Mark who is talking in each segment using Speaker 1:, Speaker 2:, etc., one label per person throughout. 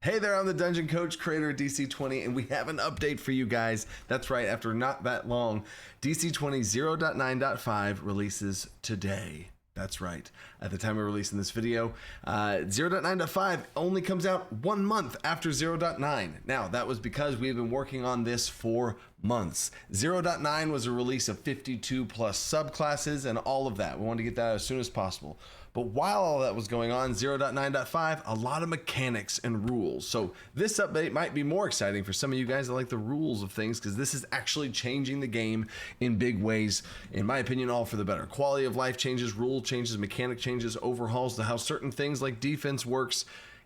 Speaker 1: Hey there, I'm the Dungeon Coach, creator of DC20, and we have an update for you guys. That's right, after not that long, DC20 0.9.5 releases today. That's right. At the time of releasing this video, 0.9.5 only comes out 1 month after 0.9. Now, that was because we've been working on this for months. 0.9 was a release of 52 plus subclasses and all of that. We wanted to get that out as soon as possible. But while all that was going on, 0.9.5, a lot of mechanics and rules. So this update might be more exciting for some of you guys that like the rules of things, because this is actually changing the game in big ways. In my opinion, all for the better. Quality of life changes, rule changes, mechanic changes, overhauls to how certain things like defense works.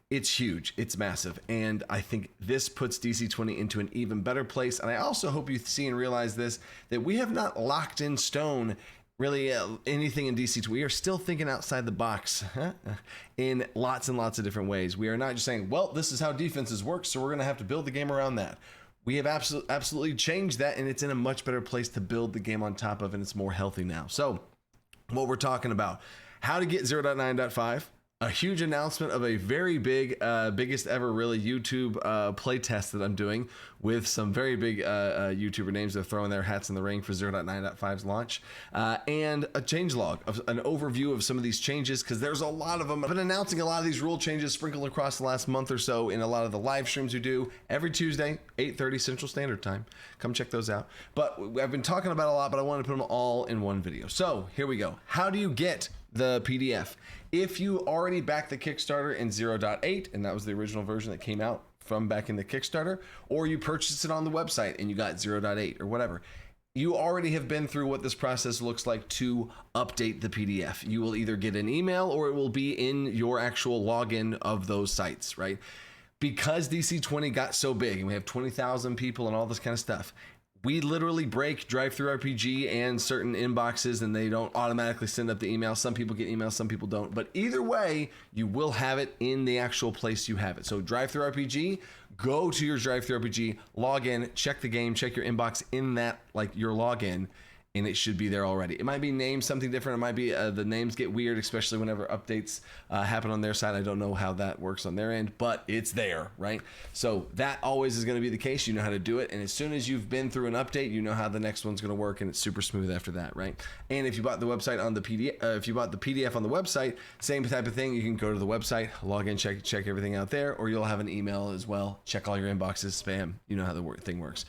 Speaker 1: It's huge, it's massive, and I think this puts DC20 into an even better place. And I also hope you see and realize this, that we have not locked in stone really anything in DC20. We are still thinking outside the box in lots and lots of different ways. We are not just saying, well, this is how defenses work, so we're going to have to build the game around that. We have absolutely changed that, and it's in a much better place to build the game on top of, and it's more healthy now. So what we're talking about, how to get 0.9.5, a huge announcement of a very big, biggest ever really YouTube playtest that I'm doing with some very big YouTuber names that are throwing their hats in the ring for 0.9.5's launch, and a changelog, of an overview of some of these changes, because there's a lot of them. I've been announcing a lot of these rule changes sprinkled across the last month or so in a lot of the live streams we do every Tuesday, 8:30 Central Standard Time. Come check those out. But I've been talking about a lot, but I want to put them all in one video. So here we go. How do you get the PDF? If you already backed the Kickstarter in 0.8, and that was the original version that came out from back in the Kickstarter, or you purchased it on the website and you got 0.8 or whatever, you already have been through what this process looks like to update the PDF. You will either get an email or it will be in your actual login of those sites, right? Because DC20 got so big and we have 20,000 people and all this kind of stuff, we literally break Drive-Thru-RPG and certain inboxes, and they don't automatically send up the email. Some people get emails, some people don't. But either way, you will have it in the actual place you have it. So Drive-Thru-RPG, go to your Drive-Thru-RPG, log in, check the game, check your inbox in that, like your login, and it should be there already. It might be named something different. It might be the names get weird, especially whenever updates happen on their side. I don't know how that works on their end, but it's there, right? So that always is going to be the case. You know how to do it, and as soon as you've been through an update, you know how the next one's going to work, and it's super smooth after that, right? And if you bought the website on the PDF, if you bought the PDF on the website, same type of thing. You can go to the website, log in, check everything out there, or you'll have an email as well. Check all your inboxes, spam. You know how the thing works.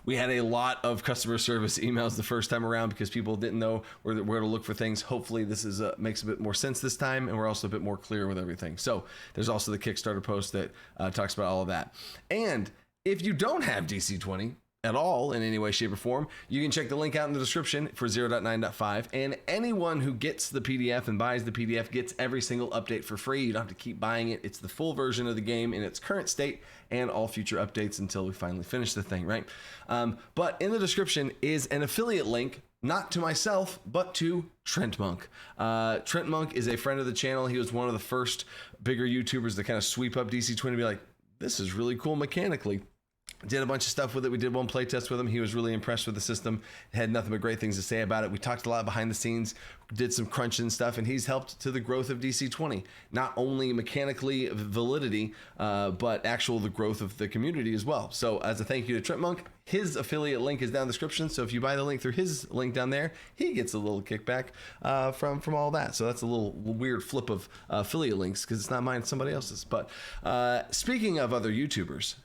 Speaker 1: We had a lot of customer service emails the first time around because people didn't know where to look for things. Hopefully this is makes a bit more sense this time, and we're also a bit more clear with everything. So there's also the Kickstarter post that talks about all of that. And if you don't have DC20 at all in any way, shape, or form, you can check the link out in the description for 0.9.5, and anyone who gets the PDF and buys the PDF gets every single update for free. You don't have to keep buying it. It's the full version of the game in its current state and all future updates until we finally finish the thing, right? But in the description is an affiliate link, not to myself, but to Trent Monk. Trent Monk is a friend of the channel. He was one of the first bigger YouTubers to kind of sweep up DC20 and be like, this is really cool mechanically. Did a bunch of stuff with it. We did one playtest with him. He was really impressed with the system, had nothing but great things to say about it. We talked a lot behind the scenes, did some crunching stuff, and he's helped to the growth of DC20. Not only mechanically validity, but the growth of the community as well. So as a thank you to Trent Monk, his affiliate link is down in the description. So if you buy the link through his link down there, he gets a little kickback from all that. So that's a little weird flip of affiliate links, because it's not mine, it's somebody else's. But speaking of other YouTubers,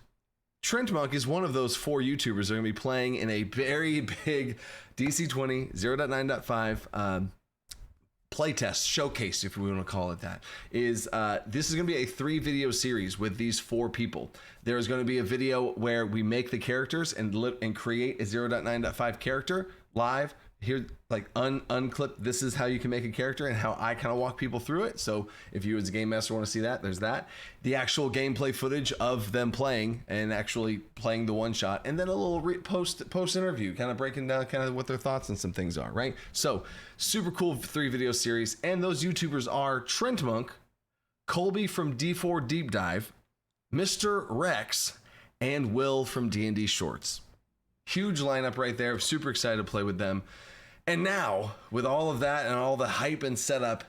Speaker 1: Trent Monk is one of those 4 YouTubers that are going to be playing in a very big DC20 0.9.5 playtest showcase, if we want to call it that. This is going to be a 3-video series with these 4 people. There's going to be a video where we make the characters and create a 0.9.5 character live. Here, like unclip, this is how you can make a character and how I kind of walk people through it. So if you as a game master want to see that, there's that. The actual gameplay footage of them playing and actually playing the one shot, and then a little post interview, kind of breaking down kind of what their thoughts and some things are, right? So super cool 3-video series. And those YouTubers are Trent Monk, Colby from D4 Deep Dive, Mr. Rex, and Will from D&D Shorts. Huge lineup right there. Super excited to play with them. And now, with all of that and all the hype and setup,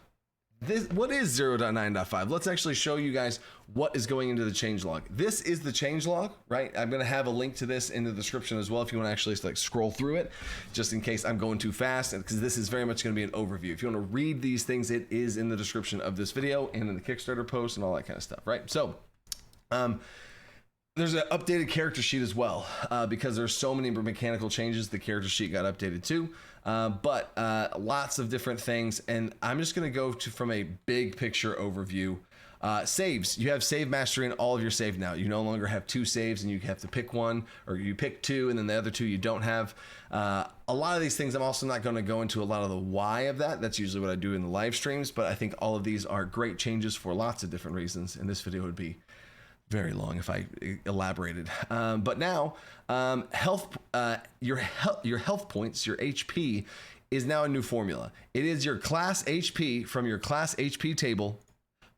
Speaker 1: What is 0.9.5? Let's actually show you guys what is going into the changelog. This is the changelog, right? I'm going to have a link to this in the description as well if you want to actually like scroll through it, just in case I'm going too fast, and because this is very much going to be an overview. If you want to read these things, it is in the description of this video and in the Kickstarter post and all that kind of stuff, right? So, there's an updated character sheet as well, because there's so many mechanical changes. The character sheet got updated too, but lots of different things. And I'm just going to go from a big picture overview. Saves. You have save mastery in all of your save now. You no longer have 2 saves and you have to pick one, or you pick 2 and then the other 2 you don't have. A lot of these things, I'm also not going to go into a lot of the why of that. That's usually what I do in the live streams, but I think all of these are great changes for lots of different reasons. And this video would be very long if I elaborated. But now, your health points, your HP, is now a new formula. It is your class HP from your class HP table,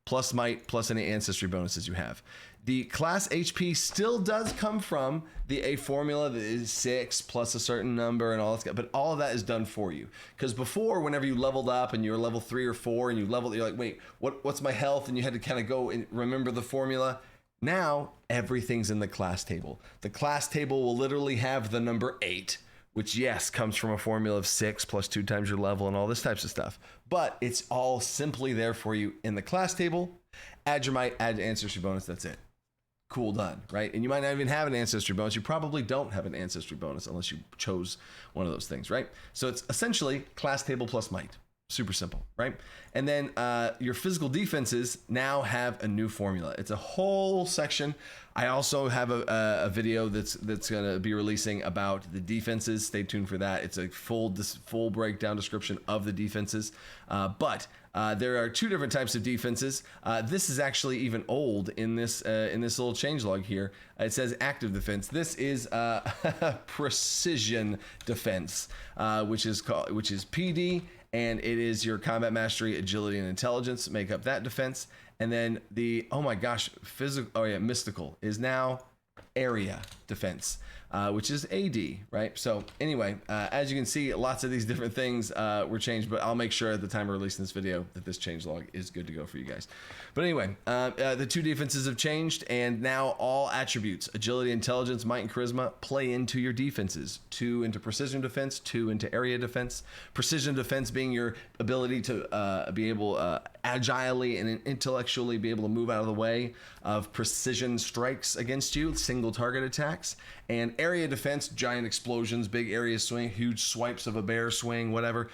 Speaker 1: plus might, plus any ancestry bonuses you have. The class HP still does come from a formula that is 6 plus a certain number and all that, but all of that is done for you. Because before, whenever you leveled up and you're level 3 or 4 and you're like, wait, what's my health? And you had to kind of go and remember the formula. Now, everything's in the class table. The class table will literally have the number 8, which, yes, comes from a formula of 6 plus 2 times your level and all this types of stuff. But it's all simply there for you in the class table. Add your might, add ancestry bonus, that's it. Cool, done, right? And you might not even have an ancestry bonus. You probably don't have an ancestry bonus unless you chose one of those things, right? So it's essentially class table plus might. Super simple, right? And then your physical defenses now have a new formula. It's a whole section. I also have a video that's going to be releasing about the defenses. Stay tuned for that. It's a full breakdown description of the defenses. But there are 2 different types of defenses. This is actually even old in this little changelog here. It says active defense. This is precision defense, which is PD. And it is your combat mastery, agility, and intelligence make up that defense. And then mystical is now area defense, which is AD, right? So anyway, as you can see, lots of these different things were changed, but I'll make sure at the time of releasing this video that this changelog is good to go for you guys. But anyway, the 2 defenses have changed, and now all attributes, agility, intelligence, might, and charisma, play into your defenses. 2 into precision defense, 2 into area defense. Precision defense being your ability to be able agilely and intellectually be able to move out of the way of precision strikes against you, single target attacks. And area defense, giant explosions, big area swing, huge swipes of a bear swing, whatever.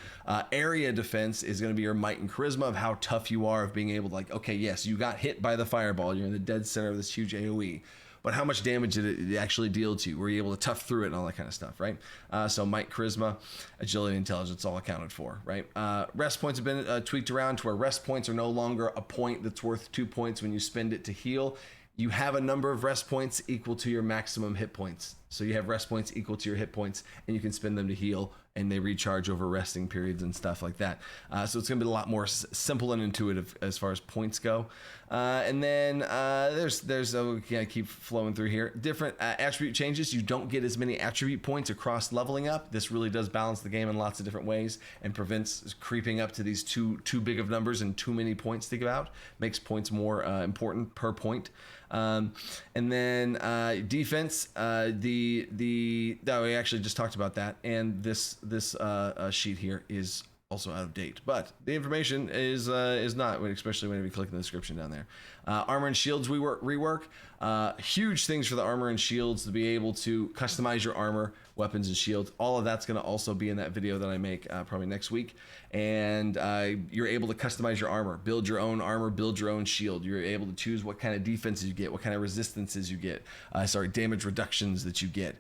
Speaker 1: Area defense is going to be your might and charisma of how tough you are, of being able to, like, okay, yes, you got hit by the fireball. You're in the dead center of this huge AoE. But how much damage did it actually deal to you? Were you able to tough through it and all that kind of stuff, right? So might, charisma, agility, intelligence, all accounted for, right? Rest points have been tweaked around to where rest points are no longer a point that's worth 2 points when you spend it to heal. You have a number of rest points equal to your maximum hit points. So you have rest points equal to your hit points, and you can spend them to heal, and they recharge over resting periods and stuff like that. So it's going to be a lot more simple and intuitive as far as points go. And then I keep flowing through here. Different attribute changes. You don't get as many attribute points across leveling up. This really does balance the game in lots of different ways and prevents creeping up to these too big of numbers and too many points to give out. Makes points more important per point. And then defense, we actually just talked about that, and this sheet here is also out of date, but the information is not, especially when you click in the description down there. Armor and shields rework. Huge things for the armor and shields to be able to customize your armor, weapons, and shields. All of that's going to also be in that video that I make probably next week. And you're able to customize your armor, build your own armor, build your own shield. You're able to choose what kind of defenses you get, what kind of resistances you get, damage reductions that you get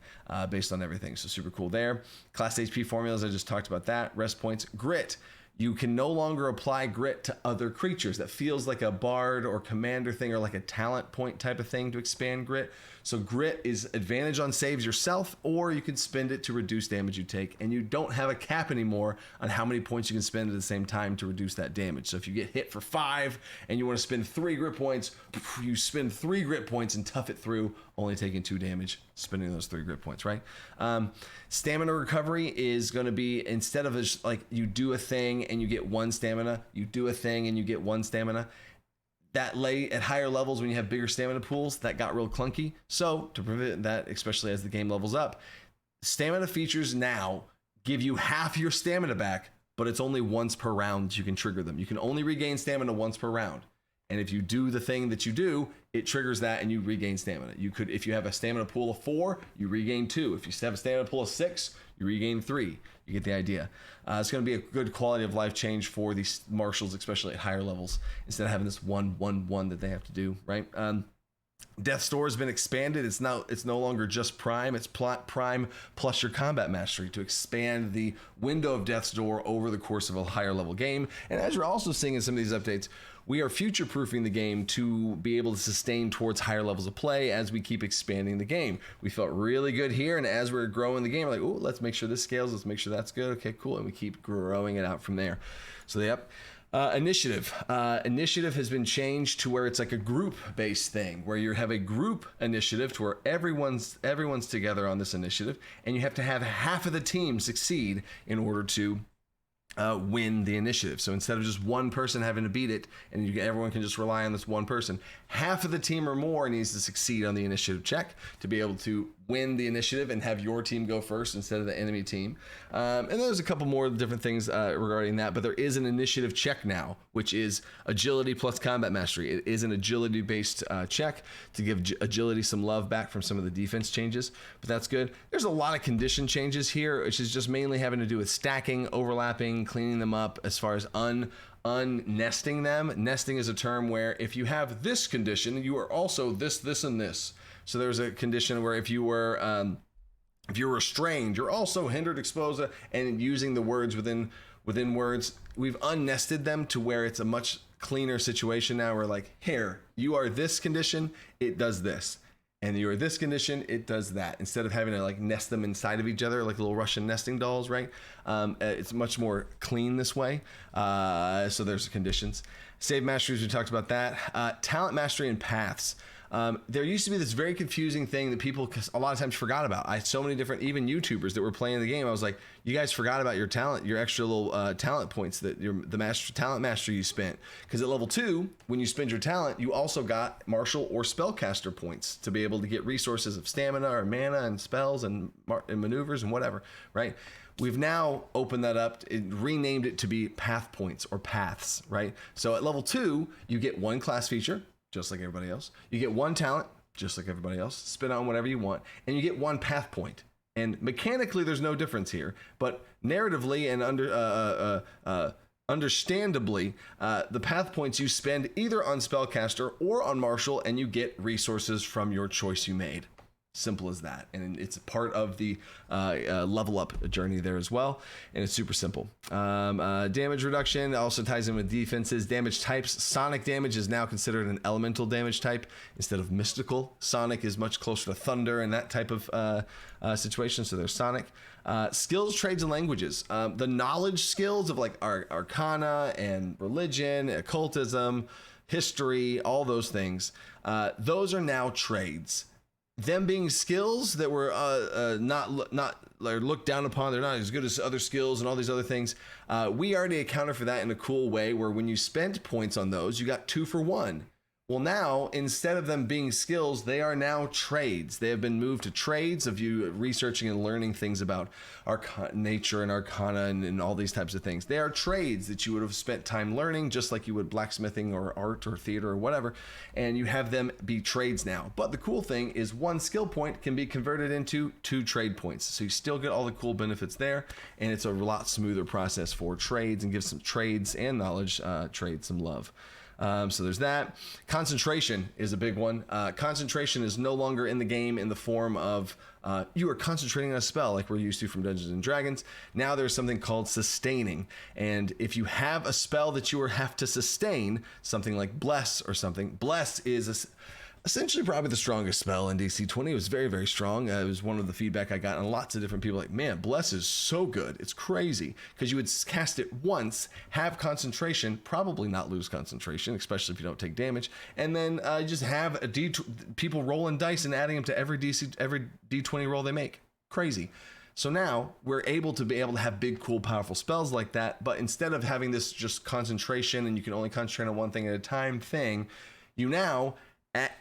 Speaker 1: based on everything. So super cool there. Class HP formulas, I just talked about that. Rest points. Grit. You can no longer apply grit to other creatures. That feels like a bard or commander thing, or like a talent point type of thing to expand grit. So grit is advantage on saves yourself, or you can spend it to reduce damage you take, and you don't have a cap anymore on how many points you can spend at the same time to reduce that damage. So if you get hit for 5 and you want to spend 3 grit points, you spend 3 grit points and tough it through, only taking 2 damage, spending those 3 grit points, right? Stamina recovery is going to be, instead of just like you do a thing thing and you get 1 stamina. You do a thing and you get 1 stamina. That lay at higher levels when you have bigger stamina pools, that got real clunky. So to prevent that, especially as the game levels up, stamina features now give you half your stamina back, but it's only once per round you can trigger them. You can only regain stamina once per round. And if you do the thing that you do, it triggers that and you regain stamina. You could, if you have a stamina pool of 4, you regain 2. If you have a stamina pool of 6, you regain 3. You get the idea. It's going to be a good quality of life change for these marshals, especially at higher levels, instead of having this 1-1-1 that they have to do, right? Death's Door has been expanded. It's no longer just Prime. It's Prime plus your combat mastery to expand the window of Death's Door over the course of a higher level game. And as you're also seeing in some of these updates, we are future-proofing the game to be able to sustain towards higher levels of play as we keep expanding the game. We felt really good here, and as we're growing the game, we're like, oh, let's make sure this scales. Let's make sure that's good. Okay, cool. And we keep growing it out from there. So, yep. Initiative. Initiative has been changed to where it's like a group-based thing, where you have a group initiative to where everyone's together on this initiative, and you have to have half of the team succeed in order to win the initiative. So instead of just one person having to beat it and everyone can just rely on this one person, half of the team or more needs to succeed on the initiative check to be able to win the initiative and have your team go first instead of the enemy team. And there's a couple more different things regarding that, but there is an initiative check now, which is agility plus combat mastery. It is an agility based check to give agility some love back from some of the defense changes, but that's good. There's a lot of condition changes here, which is just mainly having to do with stacking, overlapping, cleaning them up as far as unnesting them. Nesting is a term where if you have this condition, you are also this, this, and this. So there's a condition where if you were restrained, you're also hindered, exposed, and using the words within words. We've unnested them to where it's a much cleaner situation now. We're like, here, you are this condition, it does this. And you are this condition, it does that. Instead of having to like nest them inside of each other like little Russian nesting dolls, right? It's much more clean this way. So there's conditions. Save masteries, we talked about that. Talent mastery and paths. There used to be this very confusing thing that people a lot of times forgot about. I had so many different, even YouTubers that were playing the game. I was like, you guys forgot about your talent, your extra little talent points that talent mastery you spent. Because at level 2, when you spend your talent, you also got martial or spellcaster points to be able to get resources of stamina or mana and spells and maneuvers and whatever, right? We've now opened that up, renamed it to be path points or paths, right? So at level 2, you get 1 class feature, just like everybody else. You get 1 talent, just like everybody else. Spin on whatever you want, and you get 1 path point. And mechanically, there's no difference here, but narratively and understandably, the path points you spend either on spellcaster or on martial, and you get resources from your choice you made. Simple as that. And it's a part of the level up journey there as well. And it's super simple. Damage reduction also ties in with defenses. Damage types. Sonic damage is now considered an elemental damage type instead of mystical. Sonic is much closer to thunder and that type of situation. So there's Sonic. Skills, trades, and languages. The knowledge skills of like arcana and religion, occultism, history, all those things. Those are now trades. Them being skills that were not looked down upon, they're not as good as other skills and all these other things. We already accounted for that in a cool way where when you spent points on those, you got 2 for 1. Well, now, instead of them being skills, they are now trades. They have been moved to trades of you researching and learning things about nature and arcana and all these types of things. They are trades that you would have spent time learning, just like you would blacksmithing or art or theater or whatever, and you have them be trades now. But the cool thing is 1 skill point can be converted into 2 trade points. So you still get all the cool benefits there, and it's a lot smoother process for trades and gives some trades and knowledge trades some love. So there's that. Concentration is a big one. Concentration is no longer in the game in the form of you are concentrating on a spell like we're used to from Dungeons and Dragons. Now there's something called sustaining. And if you have a spell that you have to sustain, something like Bless or something, Bless is essentially probably the strongest spell in DC20. It was very, very strong. It was one of the feedback I got, and lots of different people like, man, Bless is so good. It's crazy. Because you would cast it once, have concentration, probably not lose concentration, especially if you don't take damage, and then just have people rolling dice and adding them to every D20 roll they make. Crazy. So now we're able to have big, cool, powerful spells like that. But instead of having this just concentration and you can only concentrate on one thing at a time thing, you now,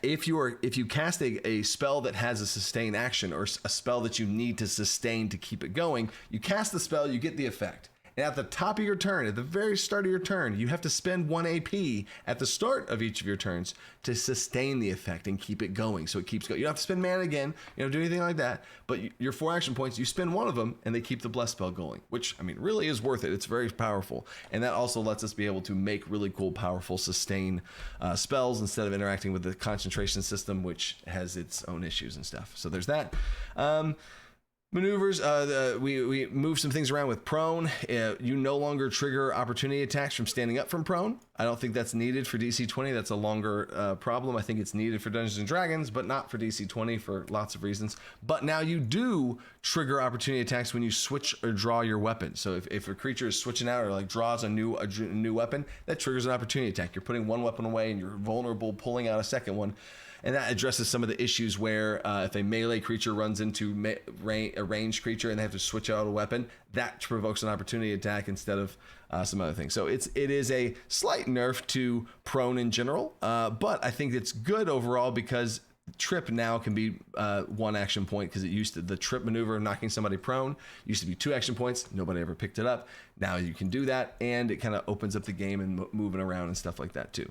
Speaker 1: if you cast a spell that has a sustained action or a spell that you need to sustain to keep it going, you cast the spell, you get the effect. And at the top of your turn, at the very start of your turn, you have to spend 1 AP at the start of each of your turns to sustain the effect and keep it going. So it keeps going. You don't have to spend mana again. You don't do anything like that. But your 4 action points, you spend one of them and they keep the bless spell going, which, I mean, really is worth it. It's very powerful. And that also lets us be able to make really cool, powerful, sustain spells instead of interacting with the concentration system, which has its own issues and stuff. So there's that. Maneuvers, we move some things around with prone. You no longer trigger opportunity attacks from standing up from prone. I don't think that's needed for DC20. That's a longer problem. I think it's needed for Dungeons and Dragons, but not for DC20 for lots of reasons. But now you do trigger opportunity attacks when you switch or draw your weapon. So if a creature is switching out or like draws a new weapon, that triggers an opportunity attack. You're putting one weapon away and you're vulnerable, pulling out a second one. And that addresses some of the issues where if a melee creature runs into a ranged creature and they have to switch out a weapon, that provokes an opportunity attack instead of some other things. So it is a slight nerf to prone in general, but I think it's good overall because trip now can be 1 action point, because the trip maneuver of knocking somebody prone used to be 2 action points. Nobody ever picked it up. Now you can do that, and it kind of opens up the game and moving around and stuff like that too.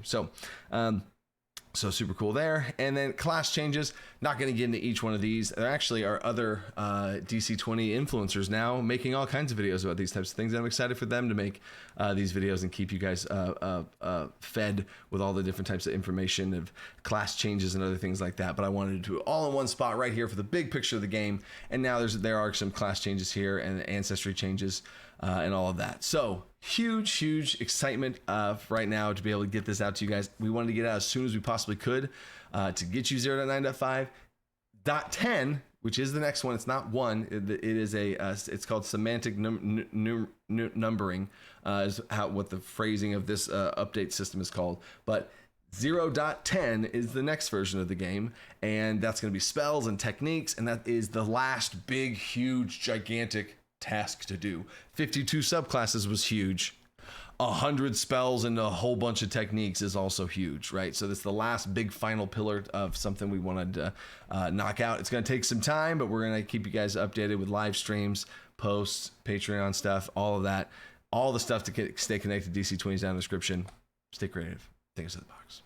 Speaker 1: So super cool there. And then class changes, not going to get into each one of these. There actually are other DC20 influencers now making all kinds of videos about these types of things. And I'm excited for them to make these videos and keep you guys fed with all the different types of information of class changes and other things like that. But I wanted to do it all in one spot right here for the big picture of the game. And now there are some class changes here and ancestry changes and all of that. So huge excitement right now to be able to get this out to you guys. We wanted to get out as soon as we possibly could to get you 0.9.5. 0.10, which is the next one. It's not 1. It is it's called semantic numbering, is what the phrasing of this update system is called. But 0.10 is the next version of the game, and that's going to be spells and techniques, and that is the last big, huge, gigantic task to do. 52 subclasses was huge. 100 spells and a whole bunch of techniques is also huge, right? So this is the last big final pillar of something we wanted to knock out. It's going to take some time, but we're going to keep you guys updated with live streams, posts, Patreon stuff, all of that. All the stuff to stay connected. DC20 is down in the description. Stay creative. Think outside the box.